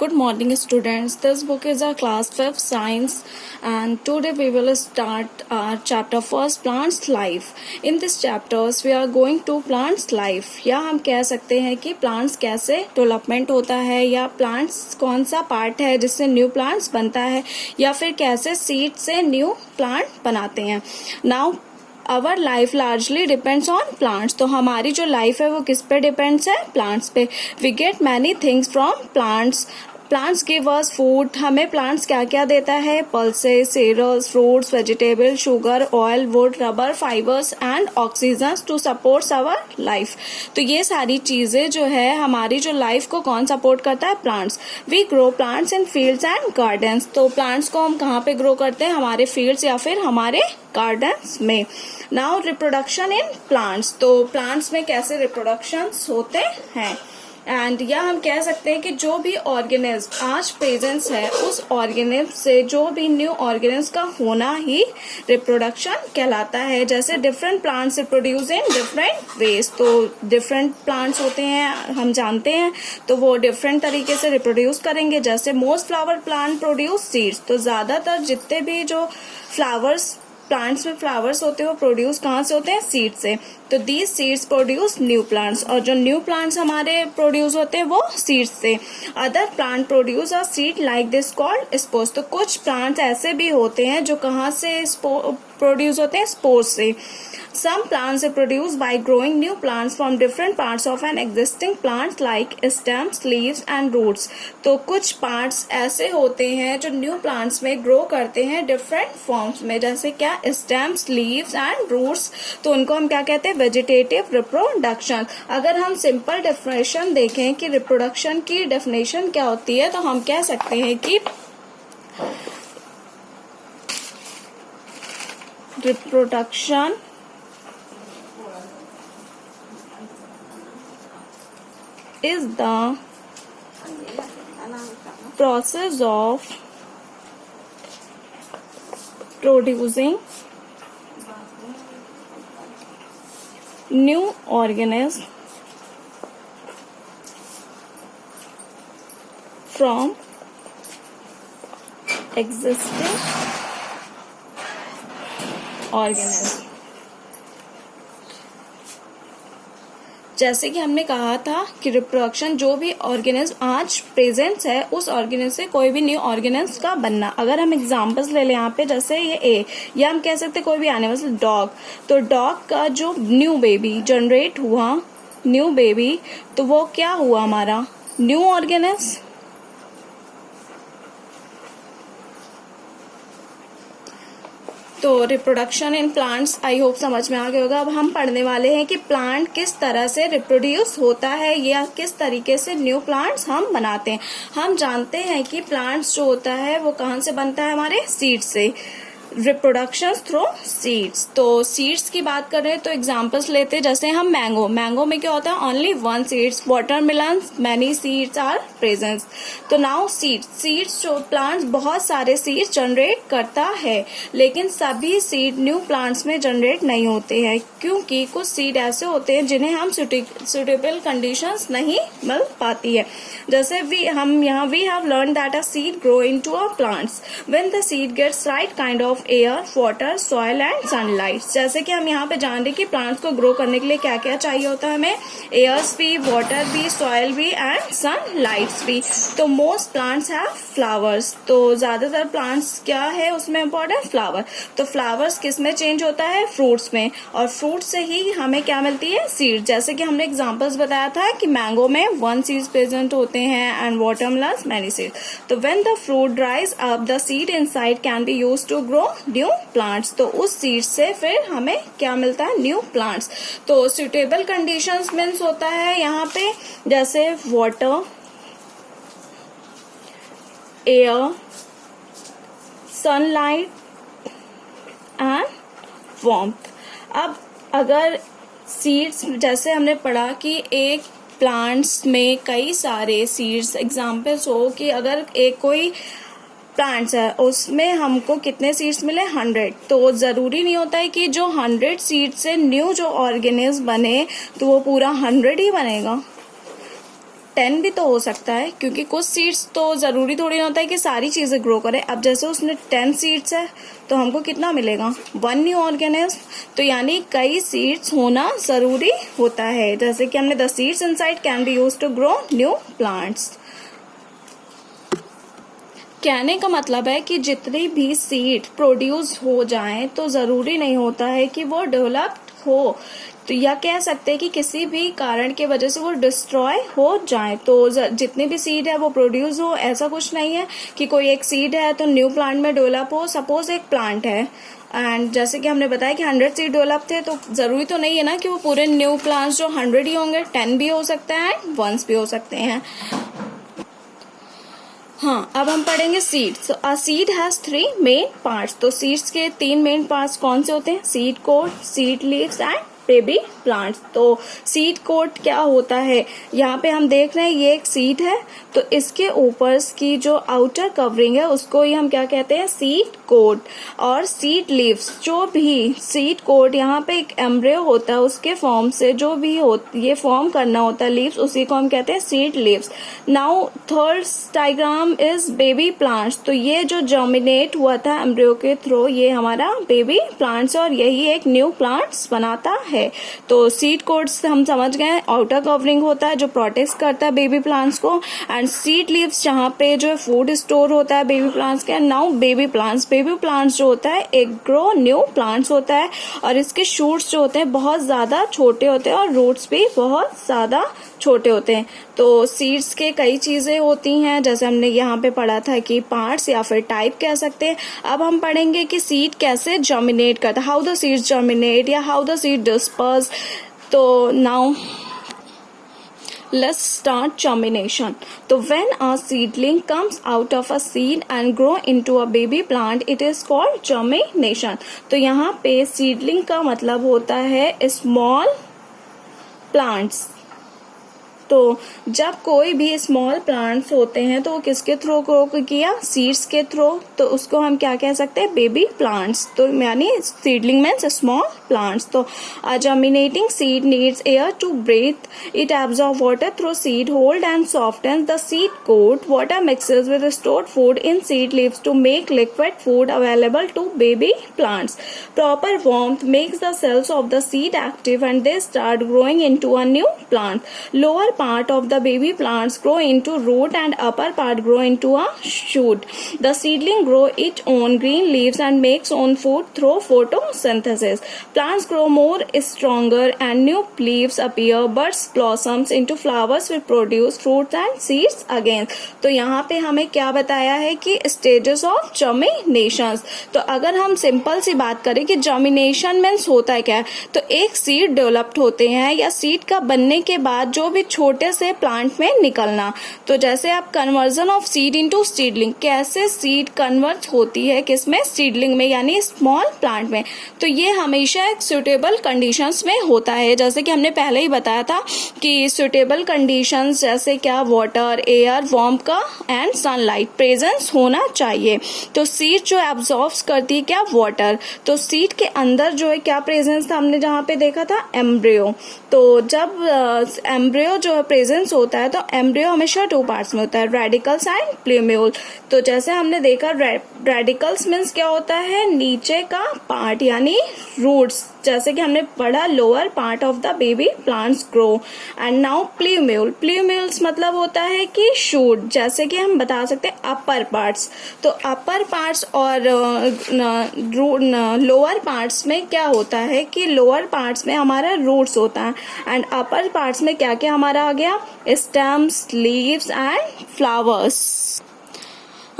Good morning, students. This book is our class 5 science, and today we will start our chapter first, plants life. In this chapters we are going to plants life, या हम कह सकते हैं कि plants कैसे development होता है, या plants कौन सा पार्ट है जिससे न्यू प्लांट्स बनता है, या फिर कैसे सीड से न्यू प्लांट बनाते हैं. Now our life largely depends on plants. तो हमारी जो लाइफ है वो किस पे डिपेंड्स है? प्लांट्स पे. We get many things from plants. Plants give us food. हमें प्लांट्स क्या क्या देता है? Pulses, cereals, fruits, vegetable, sugar, oil, wood, rubber, fibres and oxygen to supports our life. तो ये सारी चीजें जो है हमारी जो लाइफ को कौन सपोर्ट करता है? Plants. We grow plants in fields and gardens. तो प्लांट्स को हम कहाँ पे ग्रो करते हैं? हमारे फील्ड्स या फिर हमारे गार्डन्स में. Now reproduction in plants. तो प्लांट्स में कैसे रिप्रोडक्शन होते हैं? एंड या हम कह सकते हैं कि जो भी ऑर्गेनिज्म आज प्रेजेंस है उस ऑर्गेनिज्म से जो भी न्यू ऑर्गेनिज्म का होना ही रिप्रोडक्शन कहलाता है. जैसे different plants reproduce in different ways. तो डिफरेंट प्लांट्स होते हैं हम जानते हैं, तो वो डिफरेंट तरीके से रिप्रोड्यूस करेंगे. जैसे most flower plant produce seeds. तो ज्यादातर जितने भी जो फ्लावर्स प्लांट्स में फ्लावर्स होते हैं वो प्रोड्यूस कहाँ से होते हैं? सीड से. तो these seeds produce new plants. और जो न्यू प्लांट्स हमारे प्रोड्यूस होते हैं वो सीड्स से. Other plant produce a seed like this called spores. तो कुछ प्लांट्स ऐसे भी होते हैं जो कहाँ से प्रोड्यूस होते हैं? स्पोर्स से. Some plants are produced by growing new plants from different parts of an existing plant like stems, leaves and roots. तो कुछ parts ऐसे होते हैं जो new plants में grow करते हैं different forms में. जैसे क्या? stems, leaves and roots. तो उनको हम क्या कहते हैं? vegetative reproduction. अगर हम simple definition देखें कि reproduction की definition क्या होती है, तो हम कह सकते हैं कि reproduction is the process of producing new organism from existing organism. जैसे कि हमने कहा था कि रिप्रोडक्शन जो भी ऑर्गेनिज्म आज प्रेजेंस है उस ऑर्गेनिज्म से कोई भी न्यू ऑर्गेनिज्म का बनना. अगर हम एग्जांपल्स ले लें यहाँ पे, जैसे ये ए, या हम कह सकते कोई भी एनिमल्स, डॉग. तो डॉग का जो न्यू बेबी जनरेट हुआ, न्यू बेबी, तो वो क्या हुआ? हमारा न्यू ऑर्गेनिज्म. तो reproduction in plants I hope समझ में आ गया होगा. अब हम पढ़ने वाले हैं कि प्लांट किस तरह से रिप्रोड्यूस होता है या किस तरीके से न्यू प्लांट्स हम बनाते हैं. हम जानते हैं कि प्लांट्स जो होता है वो कहाँ से बनता है? हमारे सीड से. Reproduction through seeds. तो सीड्स की बात कर रहे हैं तो एग्जांपल्स लेते हैं. जैसे हम मैंगो, मैंगो में क्या होता है? Only one seeds. Watermelon many seeds are present. तो नाउ सीड्स जो प्लांट्स बहुत सारे सीड्स जनरेट करता है, लेकिन सभी सीड न्यू प्लांट्स में जनरेट नहीं होते हैं, क्योंकि कुछ सीड ऐसे होते हैं जिन्हें हम सुटेबल कंडीशंस नहीं मिल पाती है. जैसे we have learn that a seed grow into a plants when the seed gets right kind of air, water, soil and sunlight. जैसे कि हम यहाँ पे जान रहे कि प्लांट्स को ग्रो करने के लिए क्या क्या चाहिए होता है हमें? एयर्स भी, वाटर भी, सॉइल भी एंड सनलाइट्स भी. तो मोस्ट प्लांट्स हैव फ्लावर्स. तो ज्यादातर प्लांट्स क्या है उसमें इम्पोर्टेंट? फ्लावर. तो फ्लावर्स किस में चेंज होता है? फ्रूट्स में. और फ्रूट से ही हमें क्या मिलती है? सीड. जैसे कि हमने एग्जाम्पल्स बताया था कि मैंगो में वन सीड्स प्रेजेंट होते हैं एंड वाटरमेलन मैनी सीड. तो when the fruit dries up the seed inside can be used to grow new plants. तो उस सीड से फिर हमें क्या मिलता है? New plants. तो सुटेबल कंडीशंस मीन्स होता है यहाँ पे जैसे water, air, sunlight and warmth. अब अगर सीड्स, जैसे हमने पढ़ा कि एक प्लांट्स में कई सारे सीड्स, एग्जाम्पल्स हो कि अगर एक कोई प्लांट्स है उसमें हमको कितने सीड्स मिले? 100. तो जरूरी नहीं होता है कि जो 100 सीड से न्यू जो ऑर्गेनिज्म बने तो वो पूरा 100 ही बनेगा. 10 भी तो हो सकता है, क्योंकि कुछ सीड्स तो ज़रूरी थोड़ी ना होता है कि सारी चीज़ें ग्रो करें। अब जैसे उसने 10 सीड्स है तो हमको कितना मिलेगा, 1 न्यू ऑर्गेनिज्म। तो यानी कई सीड्स होना ज़रूरी होता है। जैसे कि हमने the seeds inside can be used to grow new plants. कहने का मतलब है कि जितनी भी सीड प्रोड्यूस हो जाएं तो ज़रूरी नहीं होता है कि वो डेवलप्ड हो, तो या कह सकते हैं कि किसी भी कारण की वजह से वो डिस्ट्रॉय हो जाए। तो जितनी भी सीड है वो प्रोड्यूस हो, ऐसा कुछ नहीं है कि कोई एक सीड है तो न्यू प्लांट में डेवलप हो। सपोज एक प्लांट है एंड जैसे कि हमने बताया कि 100 सीड डेवलप थे, तो ज़रूरी तो नहीं है ना कि वो पूरे न्यू प्लांट्स जो 100 ही होंगे, 10 भी हो सकते हैं, 1 भी हो सकते हैं। हाँ, अब हम पढ़ेंगे seeds. A seed has 3 main parts. तो सीड्स के 3 मेन पार्ट्स कौन से होते हैं, seed coat, seed leaves and baby plants. तो सीड कोट क्या होता है, यहाँ पे हम देख रहे हैं ये एक सीड है, तो इसके ऊपर की जो आउटर कवरिंग है उसको ही हम क्या कहते हैं, सीड कोट। और सीड लीव्स, जो भी सीड कोट, यहाँ पे एक एम्ब्रियो होता है, उसके फॉर्म से जो भी ये फॉर्म करना होता है लीव्स, उसी को हम कहते हैं seed leaves. Now third diagram is baby plants. तो ये जो जर्मिनेट हुआ था एम्ब्रियो के थ्रू, ये हमारा बेबी प्लांट्स और यही एक न्यू प्लांट्स बनाता है। तो सीड कोट्स हम समझ गए, आउटर कवरिंग होता है जो प्रोटेक्ट करता है बेबी प्लांट्स को, एंड सीड लीव्स जहाँ पे जो फूड स्टोर होता है बेबी प्लांट्स के। नाउ बेबी प्लांट्स जो होता है एक ग्रो न्यू प्लांट्स होता है, और इसके शूट्स जो होते हैं बहुत ज्यादा छोटे होते हैं और रूट्स भी बहुत ज्यादा छोटे होते हैं। तो सीड्स के कई चीजें होती हैं, जैसे हमने यहाँ पे पढ़ा था कि पार्ट्स या फिर टाइप कह सकते हैं। अब हम पढ़ेंगे कि सीड कैसे जर्मिनेट करता है, हाउ द सीड्स जर्मिनेट या हाउ द सीड डिस्पर्स। तो now let's start germination. So when a seedling comes out of a seed and grow into a baby plant, it is called germination. तो यहाँ पे seedling का मतलब होता है small plants। तो जब कोई भी स्मॉल प्लांट्स होते हैं तो वो किसके थ्रू ग्रो किया, सीड्स के थ्रू, तो उसको हम क्या कह सकते हैं, बेबी प्लांट्स। तो यानी सीडलिंग मीन्स स्मॉल प्लांट्स। तो a germinating seed needs air to breathe, it absorb water through seed hold and soften the seed coat. Water mixes with stored food in seed leaves to make liquid food available to baby plants. Proper warmth makes the cells of the seed active and they start growing into a new plant. Lower part of the baby plants grow into root and upper part grow into a shoot. The seedling grow its own green leaves and makes own food through photosynthesis. Plants grow more stronger and new leaves appear, buds blossoms into flowers will produce fruits and seeds again. तो यहाँ पे हमें क्या बताया है कि stages of germinations। तो अगर हम सिंपल सी बात करें कि germination मीन्स होता है क्या, तो एक सीड डेवलप्ड होते हैं या सीड का बनने के बाद जो भी छोटे से प्लांट में निकलना। तो जैसे आप conversion of seed into seedling, कैसे सीड कन्वर्ट होती है किसमें, सीडलिंग में, यानी स्मॉल प्लांट में। तो ये हमेशा एक सुटेबल कंडीशंस में होता है, जैसे कि हमने पहले ही बताया था कि सुटेबल कंडीशंस जैसे क्या, वाटर, एयर, वार्मथ का एंड सनलाइट प्रेजेंस होना चाहिए। तो सीड जो एब्जॉर्ब्स करती है क्या, वाटर। तो सीड के अंदर जो है क्या प्रेजेंस था, हमने जहाँ पे देखा था एम्ब्रियो। तो जब एम्ब्रियो जो प्रेजेंस होता है, तो एम्ब्रियो हमेशा 2 पार्ट्स में होता है, रेडिकल्स एंड प्लूम्यूल। तो जैसे हमने देखा रेडिकल्स मीन्स क्या होता है, नीचे का पार्ट यानी रूट्स, जैसे कि हमने पढ़ा lower part of the baby plants grow. And now plumules मतलब होता है कि शूट, जैसे कि हम बता सकते हैं अपर पार्ट्स। तो अपर पार्ट्स और लोअर पार्ट्स में क्या होता है कि लोअर पार्ट्स में हमारा रूट्स होता है एंड अपर पार्ट्स में क्या क्या हमारा आ गया, stems, leaves and flowers.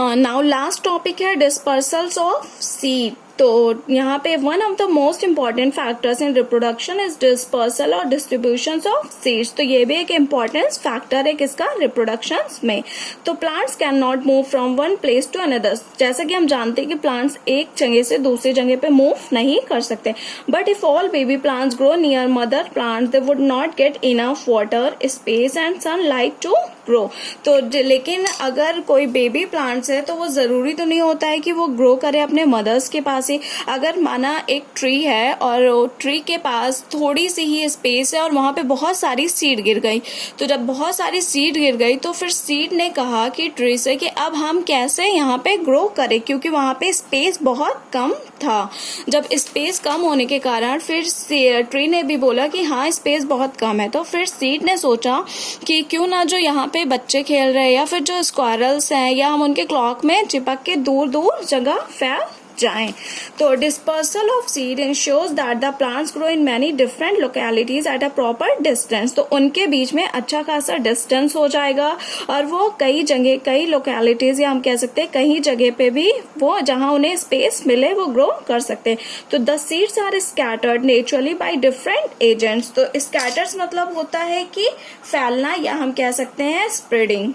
Now last topic है डिस्पर्सल्स ऑफ सीड। तो यहाँ पे one of the most important factors in reproduction is dispersal और डिस्ट्रीब्यूशन ऑफ सीड्स। तो ये भी एक इम्पॉर्टेंट फैक्टर है किसका, रिप्रोडक्शन में। तो plants can not move from one place to another. जैसा कि हम जानते हैं कि प्लांट्स एक जगह से दूसरी जगह पे मूव नहीं कर सकते। But if all baby plants grow near mother plants, they would not get enough water, space and sunlight to grow. तो लेकिन अगर कोई बेबी प्लांट्स है तो वो जरूरी तो नहीं होता है कि वो ग्रो करे अपने मदर्स के पास कैसे, अगर माना एक ट्री है और ट्री के पास थोड़ी सी ही स्पेस है और वहाँ पे बहुत सारी सीड गिर गई, तो जब बहुत सारी सीड गिर गई तो फिर सीड ने कहा कि ट्री से कि अब हम कैसे यहाँ पे ग्रो करें, क्योंकि वहाँ पे स्पेस बहुत कम था। जब स्पेस कम होने के कारण फिर ट्री ने भी बोला कि हाँ स्पेस बहुत कम है, तो फिर सीड ने सोचा कि क्यों ना जो यहाँ पे बच्चे खेल रहे हैं या फिर जो स्क्वायरल्स हैं या हम उनके क्लॉक में चिपक के दूर दूर जगह फैल जाएं। तो dispersal of seed ensures that the plants grow in many different localities at a proper distance. तो उनके बीच में अच्छा खासा डिस्टेंस हो जाएगा और वो कई जगह, कई लोकेलिटीज या हम कह सकते हैं कहीं जगह पे भी वो जहां उन्हें स्पेस मिले वो ग्रो कर सकते हैं। तो the seeds are scattered naturally by different agents. तो स्कैटर्स मतलब होता है कि फैलना या हम कह सकते हैं स्प्रेडिंग।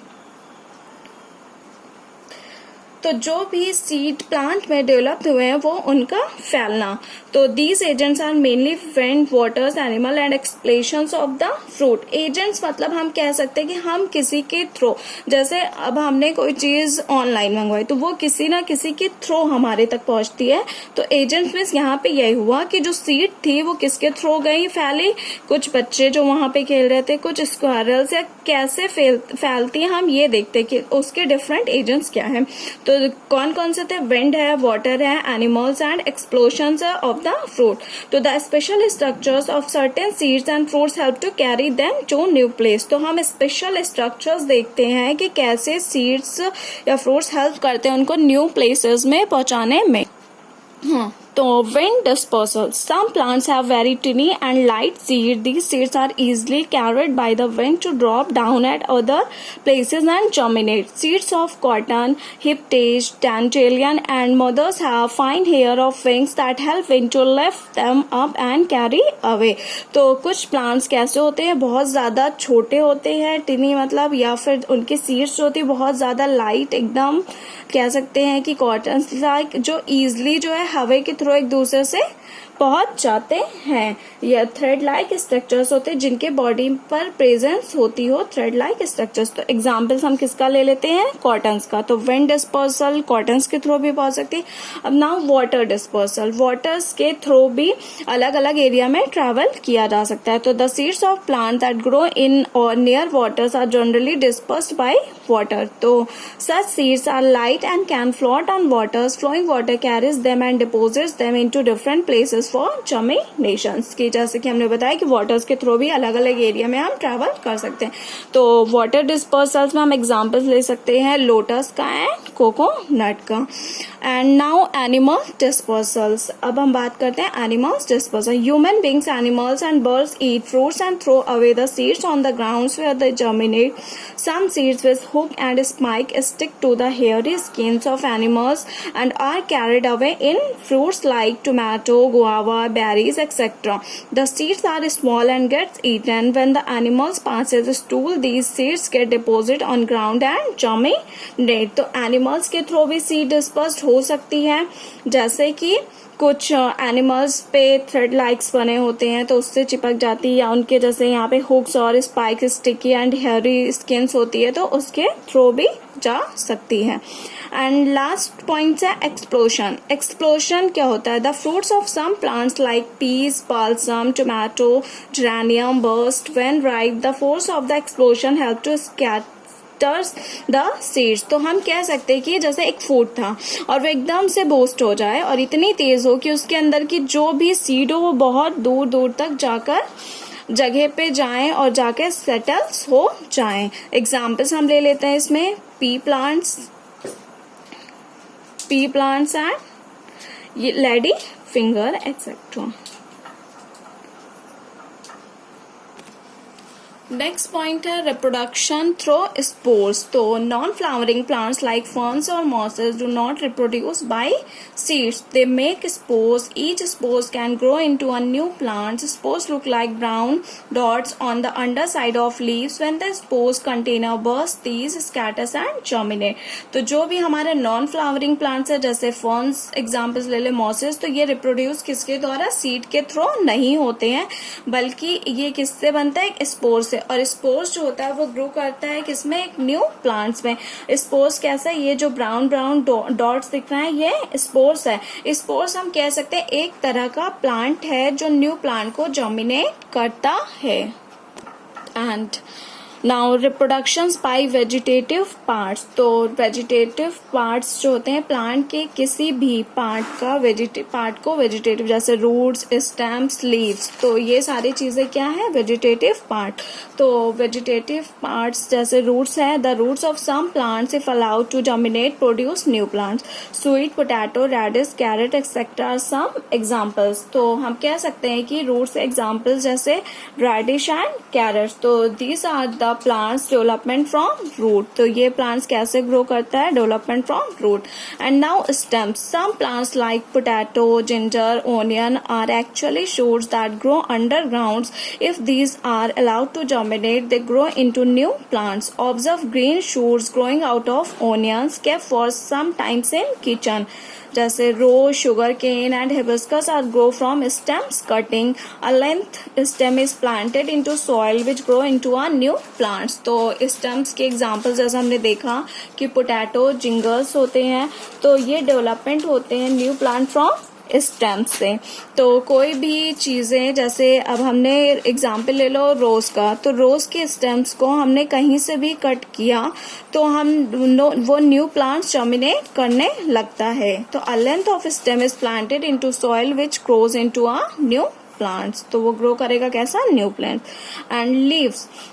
तो जो भी सीड प्लांट में डेवलप हुए हैं वो उनका फैलना। तो these agents are mainly wind, waters, animal and explanations of the fruit. Agents मतलब हम कह सकते हैं कि हम किसी के थ्रू, जैसे अब हमने कोई चीज ऑनलाइन मंगवाई तो वो किसी ना किसी के थ्रू हमारे तक पहुंचती है। तो एजेंट्स मीन्स यहाँ पे यही हुआ कि जो सीड थी वो किसके थ्रू गई, फैली, कुछ बच्चे जो वहां पे खेल रहे थे, कुछ स्क्वायरल्स, या कैसे फैलती है हम ये देखते हैं कि उसके डिफरेंट एजेंट्स क्या है। तो कौन कौन से थे, विंड है, वाटर है, animals and explosions of the fruit. तो the special structures of certain seeds and fruits help to carry them to new place. तो हम स्पेशल स्ट्रक्चर्स देखते हैं कि कैसे सीड्स या फ्रूट्स हेल्प करते हैं उनको न्यू प्लेसेस में पहुंचाने में। तो wind dispersal. Some plants have very tiny and light seeds. These seeds are easily carried by the wind to drop down at other places and germinate. Seeds of cotton, hiptage, dandelion and mothers have fine hair of wings that help wind to lift them up and carry away. तो कुछ plants कैसे होते हैं, बहुत ज्यादा छोटे होते हैं, टिनी मतलब, या फिर उनकी सीड्स होती है बहुत ज्यादा लाइट, एकदम कह सकते हैं कि कॉटन लाइक, जो इजिली जो है हवा के थ्रू एक दूसरे से पहुंच जाते हैं। यह थ्रेड लाइक स्ट्रक्चर्स होते हैं जिनके बॉडी पर प्रेजेंस होती हो थ्रेड लाइक स्ट्रक्चर्स। तो एग्जांपल्स हम किसका ले लेते हैं, कॉटन्स का। तो विंड डिस्पर्सल कॉटन्स के थ्रू भी पहुंच सकती है। अब नाउ वाटर डिस्पर्सल, वाटर्स के थ्रू भी अलग अलग एरिया में ट्रेवल किया जा सकता है। तो the seeds of plant that grow in और near waters are generally dispersed by water. तो such seeds are light and can float on waters. Flowing water carries them and deposits them into different places for germinations. की जैसे कि हमने बताया कि waters के through भी अलग अलग एरिया में हम ट्रेवल कर सकते हैं। तो वाटर डिस्पर्सल्स में हम एग्जांपल्स ले सकते हैं लोटस का एंड कोकोनट का। And now animal dispersals. अब हम बात करते हैं animals dispersal. Human beings, animals and birds eat fruits and throw away the seeds on the ground where they germinate. Some seeds with hook and spike stick to the hairy skins of animals and are carried away in fruits like tomato, guava, berries, etc. The seeds are small and get eaten. When the animals passes stool, these seeds get deposited on ground and germinate. तो animals के through भी seed dispersed हो सकती है, जैसे कि कुछ animals पे थ्रेड लाइक्स बने होते हैं तो उससे चिपक जाती है, या उनके जैसे यहाँ पे हुक्स और spike, sticky and hairy skins होती है तो उसके थ्रू भी जा सकती है। एंड लास्ट पॉइंट है एक्सप्लोशन। एक्सप्लोशन क्या होता है, the fruits of some plants like peas, balsam, tomato, geranium burst when ripe. The force of the explosion help to the seeds. तो हम कह सकते हैं कि जैसे एक फूड था और वो एकदम से बूस्ट हो जाए और इतनी तेज हो कि उसके अंदर की जो भी सीड हो वो बहुत दूर दूर तक जाकर जगह पे जाएं और जाके सेटल्स हो जाएं. एग्जाम्पल्स हम ले लेते हैं इसमें pea plants and lady finger etcetera. Next point है रिप्रोडक्शन थ्रू स्पोर्स. तो non flowering plants like ferns और mosses do not reproduce by seeds. They make spores. Each spores can grow into a new plant. Spores look like brown dots on the under side of leaves. When the spores container burst these scatters and germinate. तो जो भी हमारे non flowering plants है जैसे ferns examples ले ले, mosses, तो ये रिप्रोड्यूस किसके द्वारा, सीड के थ्रू नहीं होते हैं, बल्कि ये किससे बनता है, एक स्पोर से. और स्पोर्स जो होता है वो ग्रो करता है किसमें, एक न्यू प्लांट्स में। स्पोर्स कैसा है, ये जो ब्राउन ब्राउन डॉट्स दिख रहे हैं ये स्पोर्स है। स्पोर्स हम कह सकते हैं एक तरह का प्लांट है जो न्यू प्लांट को जर्मिनेट करता है। And now reproductions bye vegetative parts, तो वेजिटेटिव पार्ट्स जो होते हैं प्लांट के किसी भी पार्ट को वेजिटेटिव, जैसे रूट्स, स्टेम्स, लीव्स, तो ये सारी चीजें क्या है, वेजिटेटिव पार्ट। तो वेजिटेटिव पार्ट्स जैसे रूट्स है, the roots of some plants if allowed to germinate produce new plants. Sweet potato, radish, carrot etcetera are some examples. तो हम कह सकते हैं कि रूट्स एग्जाम्पल्स जैसे रेडिश एंड कैरेट, तो these are the plants development from root. तो ये प्लांट्स कैसे ग्रो करता है, development from root. And now stems, some plants like potato, ginger, onion are actually shoots that grow underground. If these are allowed to germinate, they grow into new plants. Observe green shoots growing out of onions kept for some times in kitchen. जैसे rose, sugar cane and hibiscus are grow from stems cutting. A length stem is planted into soil which grow into a new plants. तो stems के examples जैसे हमने देखा कि potato, jingers होते हैं, तो ये development होते हैं new plant from स्टेम्स से। तो कोई भी चीजें जैसे अब हमने एग्जाम्पल ले लो रोज का, तो रोज के स्टेम्स को हमने कहीं से भी कट किया तो वो न्यू प्लांट्स जर्मिनेट करने लगता है। तो a length of stem is planted into soil which grows into a new plants, तो वो ग्रो करेगा कैसा, new plant. And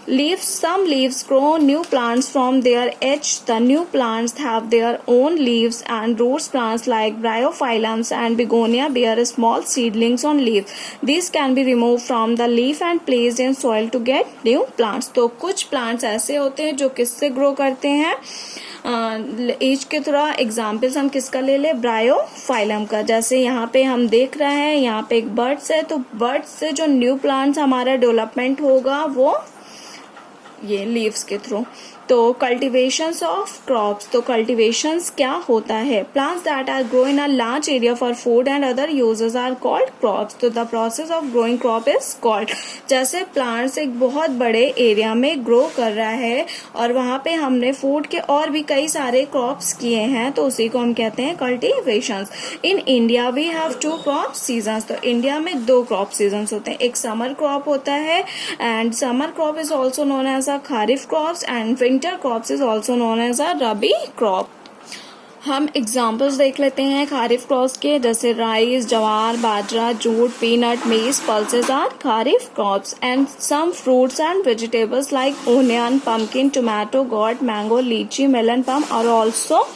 leaves some leaves grow new plants from their edge. The new plants have their own leaves and roots. Plants like bryophyllums and begonia bear small seedlings on leaf. These can be removed from the leaf and placed in soil to get new plants. तो कुछ plants ऐसे होते हैं जो किससे grow करते हैं, as के थोड़ा एग्जाम्पल्स हम किसका ले ले, ब्रायोफाइलम का। जैसे यहाँ पे हम देख रहे हैं, यहाँ पे एक बर्ड्स है, तो बर्ड्स से जो न्यू प्लांट्स हमारा डेवलपमेंट होगा वो ये लीव्स के थ्रू। तो कल्टिवेशंस ऑफ क्रॉप्स, तो कल्टिवेशंस क्या होता है, plants that are grow in a large area for food and other uses are called crops. तो the process of growing crop is called, जैसे प्लांट्स एक बहुत बड़े एरिया में ग्रो कर रहा है और वहां पे हमने फूड के और भी कई सारे क्रॉप्स किए हैं, तो उसी को हम कहते हैं cultivations. In India we have 2 crop seasons, तो इंडिया में 2 क्रॉप सीजन्स होते हैं, एक समर क्रॉप होता है and summer crop is also known as a kharif crops and winter crops is also known as a rabi crop. हम एग्जाम्पल्स देख लेते हैं खरीफ क्रॉप्स के, जैसे rice, jowar, bajra, jute, peanut, maize, pulses are kharif crops. And some fruits and vegetables like onion, pumpkin, tomato, gourd, mango, lychee, melon, plum are also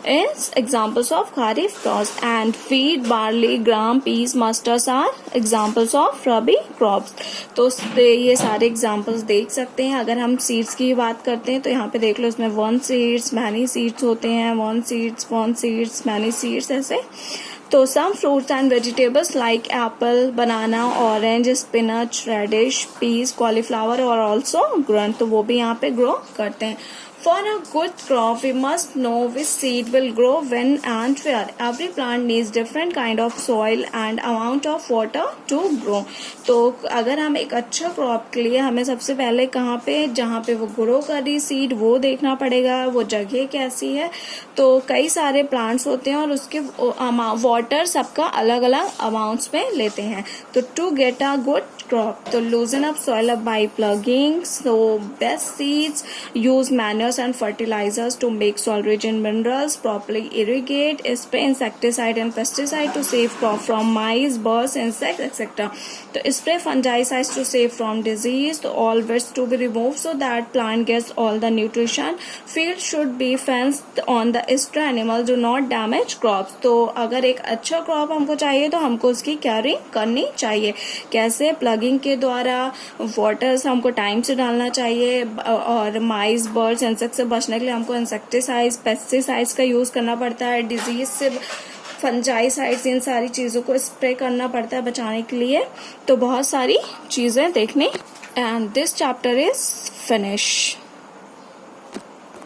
is examples of kharif crops. And wheat, barley, gram, peas, mustards are examples of rabi crops. तो ये सारे examples देख सकते हैं। अगर हम seeds की बात करते हैं तो यहाँ पे देख लो, इसमें 1 seeds, many seeds होते हैं, 1 seeds, many seeds ऐसे। तो some fruits and vegetables like apple, banana, orange, spinach, radish, peas, cauliflower और also grown, तो वो भी यहाँ पे grow करते हैं। For a good crop, we must know which seed will grow when and where. Every plant needs different kind of soil and amount of water to grow. तो अगर हम एक अच्छा क्रॉप के लिए हमें सबसे पहले कहाँ पे, जहाँ पे वो ग्रो कर रही सीड वो देखना पड़ेगा, वो जगह कैसी है। तो कई सारे प्लांट्स होते हैं और उसके वाटर सबका अलग अलग अमाउंट्स में लेते हैं। तो to get a good crop, तो loosen up soil up by plugging, so best seeds, use manures and fertilizers to make soil rich in minerals, properly irrigate, spray insecticide and pesticide to save crop from mice, birds, insects, etc. तो spray fungicides to save from disease, तो all weeds to be removed so that plant gets all the nutrition. Field should be fenced on the stray animals do not damage crops. तो अगर एक अच्छा crop हमको चाहिए तो हमको उसकी केयरिंग करनी चाहिए। कैसे, प्लगिंग के द्वारा, वाटर्स हमको टाइम से डालना चाहिए और माइस, बर्ड्स, इंसेक्ट से बचने के लिए हमको इंसेक्टिसाइड्स, पेस्टिसाइड्स का यूज करना पड़ता है, डिजीज से फंजाइसाइड्स, इन सारी चीजों को स्प्रे करना पड़ता है बचाने के लिए। तो बहुत सारी चीजें देखने। And this chapter is finish.